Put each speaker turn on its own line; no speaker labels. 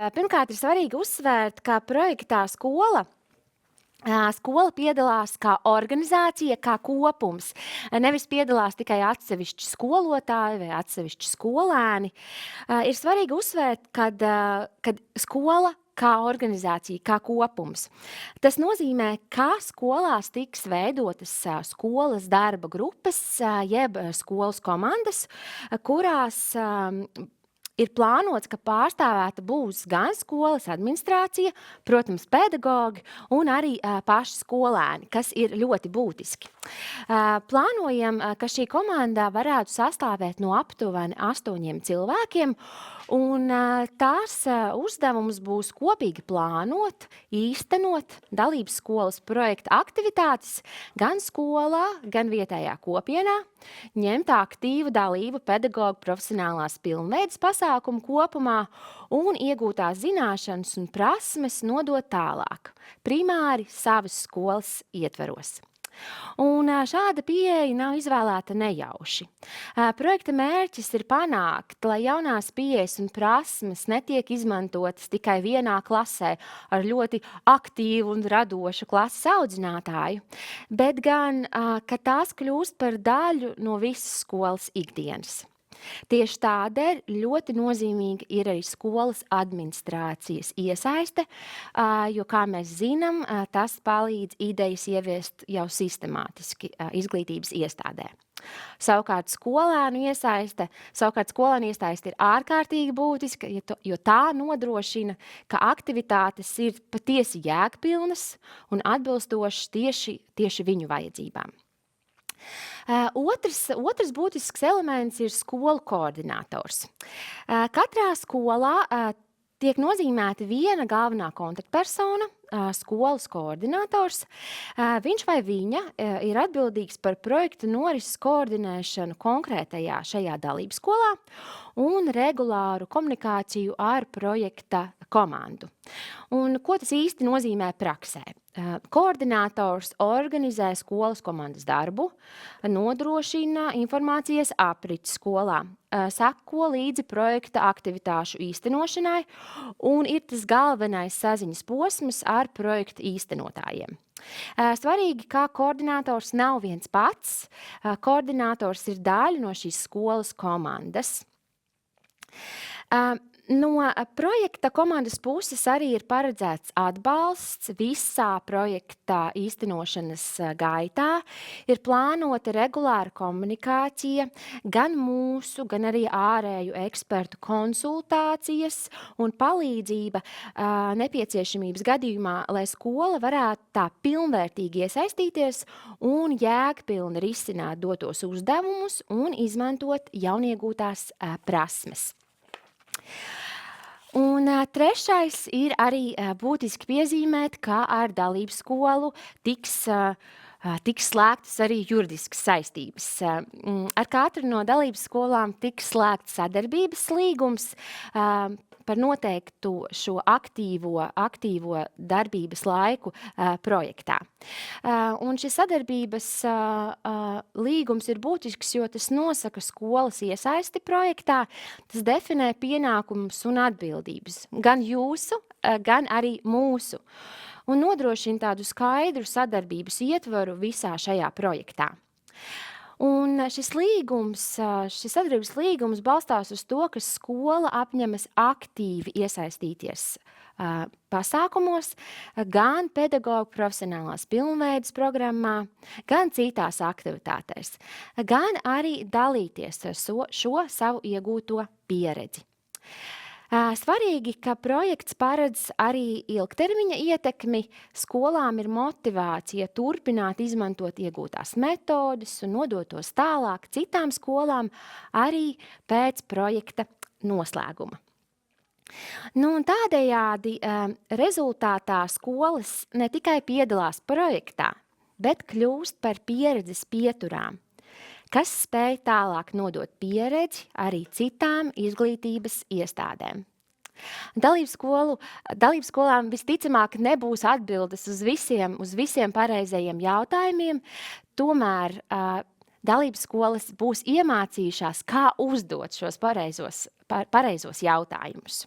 Pirmkārt, ir svarīgi uzsvērt, ka projektā skola piedalās kā organizācija, kā kopums. Nevis piedalās tikai atsevišķi skolotāji vai atsevišķi skolēni. Ir svarīgi uzsvērt, kad skola kā organizācija, kā kopums. Tas nozīmē, ka skolās tiks veidotas skolas darba grupas, jeb skolas komandas, kurās ir plānots, ka pārstāvēta būs gan skolas administrācija, protams, pedagogi un arī paši skolēni, kas ir ļoti būtiski. Plānojam, ka šī komanda varētu sastāvēt no aptuveni 8 cilvēkiem, un tās uzdevums būs kopīgi plānot, īstenot dalības skolas projekta aktivitātes gan skolā, gan vietējā kopienā, ņemt aktīvu dalību pedagogu profesionālās pilnveides pasākumu kopumā un iegūtās zināšanas un prasmes nodot tālāk, primāri savas skolas ietveros. Un šāda pieeja nav izvēlēta nejauši. Projekta mērķis ir panākt, lai jaunās pieejas un prasmes netiek izmantotas tikai vienā klasē ar ļoti aktīvu un radošu klases audzinātāju, bet gan, ka tās kļūst par daļu no visas skolas ikdienas. Tieši tādēļ ļoti nozīmīga ir arī skolas administrācijas iesaiste, jo, kā mēs zinām, tas palīdz idejas ieviest jau sistemātiski izglītības iestādē. Savukārt skolēnu iesaiste ir ārkārtīgi būtiska, jo tā nodrošina, ka aktivitātes ir patiesi jēgpilnas un atbilstošas tieši viņu vajadzībām. Otrs būtisks elements ir skolu koordinators. Katrā skolā tiek nozīmēta viena galvenā kontaktpersona, skolas koordinators. Viņš vai viņa ir atbildīgs par projekta norises koordinēšanu konkrētajā šajā dalībskolā un regulāru komunikāciju ar projekta komandu. Un ko tas īsti nozīmē praksē? Koordinators organizē skolas komandas darbu, nodrošina informācijas apriti skolā, seko līdzi projekta aktivitāšu īstenošanai un ir tas galvenais saziņas posms ar projekta īstenotājiem. Svarīgi, ka koordinators nav viens pats, koordinators ir daļa no šīs skolas komandas. No projekta komandas puses arī ir paredzēts atbalsts visā projekta īstenošanas gaitā. Ir plānota regulāra komunikācija, gan mūsu, gan arī ārēju ekspertu konsultācijas un palīdzība nepieciešamības gadījumā, lai skola varētu tā pilnvērtīgi iesaistīties un jēgpilni risināt dotos uzdevumus un izmantot jauniegūtās prasmes. Un trešais ir arī būtiski piezīmēt, ka ar dalības skolu tiks slēgtas arī juridiskas saistības. Ar katru no dalības skolām tiks slēgts sadarbības līgums par noteiktu šo aktīvo darbības laiku projektā. Un šis sadarbības līgums ir būtisks, jo tas nosaka skolas iesaisti projektā, tas definē pienākumus un atbildības, gan jūsu, gan arī mūsu, un nodrošina tādu skaidru sadarbības ietvaru visā šajā projektā. Un šis sadarbības līgums balstās uz to, ka skola apņemas aktīvi iesaistīties pasākumos, gan pedagogu profesionālās pilnveides programmā, gan citās aktivitātēs, gan arī dalīties ar šo savu iegūto pieredzi. Svarīgi, ka projekts paredz arī ilgtermiņa ietekmi. Skolām ir motivācija turpināt izmantot iegūtās metodes un nodot tos tālāk citām skolām arī pēc projekta noslēguma. Un tādējādi rezultātā skolas ne tikai piedalās projektā, bet kļūst par pieredzes pieturām, kas spēj tālāk nodot pieredzi arī citām izglītības iestādēm. Dalības skolām visticamāk nebūs atbildes uz visiem pareizajiem jautājumiem, tomēr dalības skolas būs iemācījušās, kā uzdot šos pareizos jautājumus.